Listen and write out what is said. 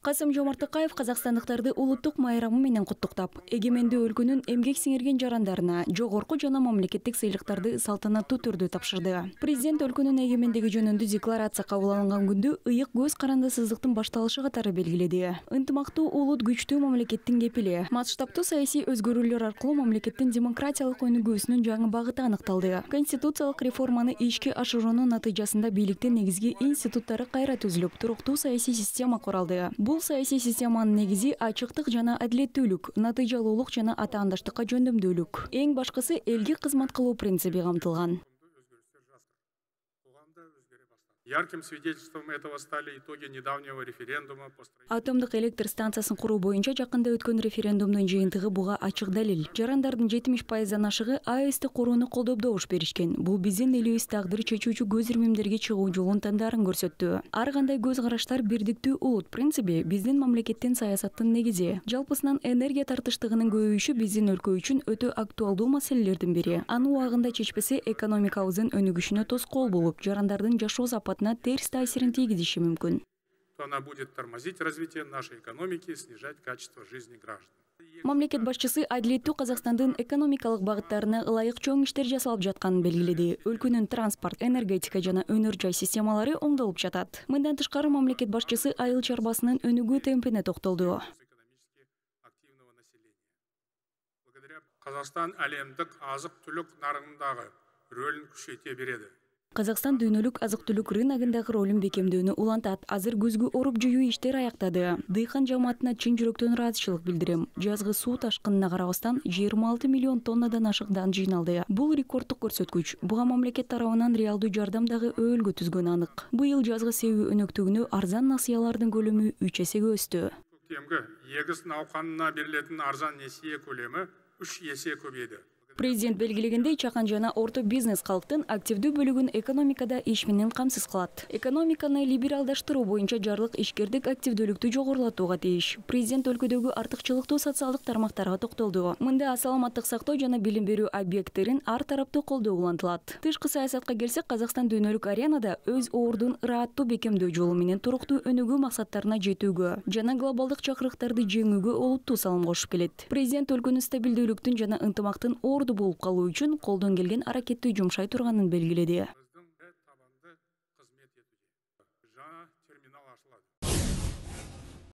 Касым-Жомарт Токаев казакстандыктарды улуттук майрамы менен куттуктап, эгемендүү өлкөнүн эмгек сиңирген жарандарына жогорку жана мамлекеттик сыйлыктарды салтанаттуу түрдө тапшырды. Президент өлкөнүн эгемендиги жөнүндө декларация кабыл алынган күндү ыйык көз карандысыздыктын башталышы катары белгиледи. Ынтымактуу улут күчтүү мамлекеттин кепили. Масштабтуу саясий өзгөрүүлөр аркылуу мамлекеттин демократиялык өнүгүүсүнүн жаңы багыты аныкталды. Конституциялык реформаны ишке ашыруунун натыйжасында бийликтин негизги институттары кайра түзүлүп, туруктуу саясий система куралды. Бул саясий системанын негизи ачыктык жана адилеттүүлүк, натыйжалуулук жана атаандаштыкка жөндөмдүүлүк. Эң башкысы элге кызмат кылуу принциби камтылган. Ярким свидетельством этого стали итоги недавнего референдума. Атомдук электр станциясын куруу боюнча жакында өткөн референдумдун жыйынтыгы буга ачык далил. Жарандардын 70%-дан ашыгы АЭСти курууну колдоп добуш беришкен. Бул биздин элибиз тагдыры чечүүчү көз ирмемдерге чыгуу жолун тандарын көрсөттү. Ар кандай көз караштар бирдиктүү улут принциби биздин мамлекеттин саясаттын негизи. Жалпысынан энергия тартыштыгынын көбөйүшү биздин өлкө үчүн өтө актуалдуу маселелердин бири. Аны убагында чечпесе экономикабыздын өнүгүшүнө тоскоол болуп, жарандардын жашоо сапатына терс таасирин тийгизиши мүмкүн. Она будет тормозить развитие нашей экономики и снижать качество жизни граждан. Мамлекет башчысы адилеттүү Казакстандын экономикалык багыттарына ылайык чоң иштер жасалып жатканын белгиледи. Өлкөнүн транспорт, энергетика жана өнөр жай системалары оңдолуп жатат. Мындан тышкары мамлекет башчысы айыл чарбасынын өнүгүү темпине токтолду. Казакстан әлемдік азық-түлік нарығындағы рөлін күшейте береді. Казакстан дүйнөлүк азык-түлүк рыногундагы ролун бекемдөөнү улантат. Азыр күзгү оруп жүйүү иштер аяктады. Дыйкан жамаатына чын жүрөктөн ыраазычылык билдирем. Жазгы суу ташкынына карабастан 26 миллион тоннадан ашык дан жыйналды. Бул рекордтук көрсөткүч. Буга мамлекет тарабынан реалдуу жардам дагы өөлгө түзгөнү анык. Быйыл жазгы себүү өнөктүгүнө арзан насыялардын көлөмү 3 эсеге өстү. Көктемгі егіс науқанына берилетін арзан несие көлемі 3 есе көбейді. Президент белгилегендей, чакан жана орто бизнес калктын активдүү бөлүгүн экономикада иш менен камсыз кылат. Экономиканы либералдаштыруу боюнча жарлык ишкердик активдүүлүктү жогорулатууга тийиш. Президент өлкөдөгү артыкчылыктуу социалдык тармактарга токтолду. Мында саламаттык сактоо жана билим берүү объекттерин ар тараптуу колдоо улантылат. Тышкы саясатка келсек, Казакстан дүйнөлүк аренада өз ордун ырааттуу бекемдөө жолу менен туруктуу өнүгүү максаттарына жетүүгө жана глобалдык чакырыктарды жеңүүгө олуттуу салым кошуп келет. Президент өлкөнүн стабилдүүлүктүн жана ынтымактын болуп калуу үчүн колдон келген аракетти жумшай турганын белгиледи.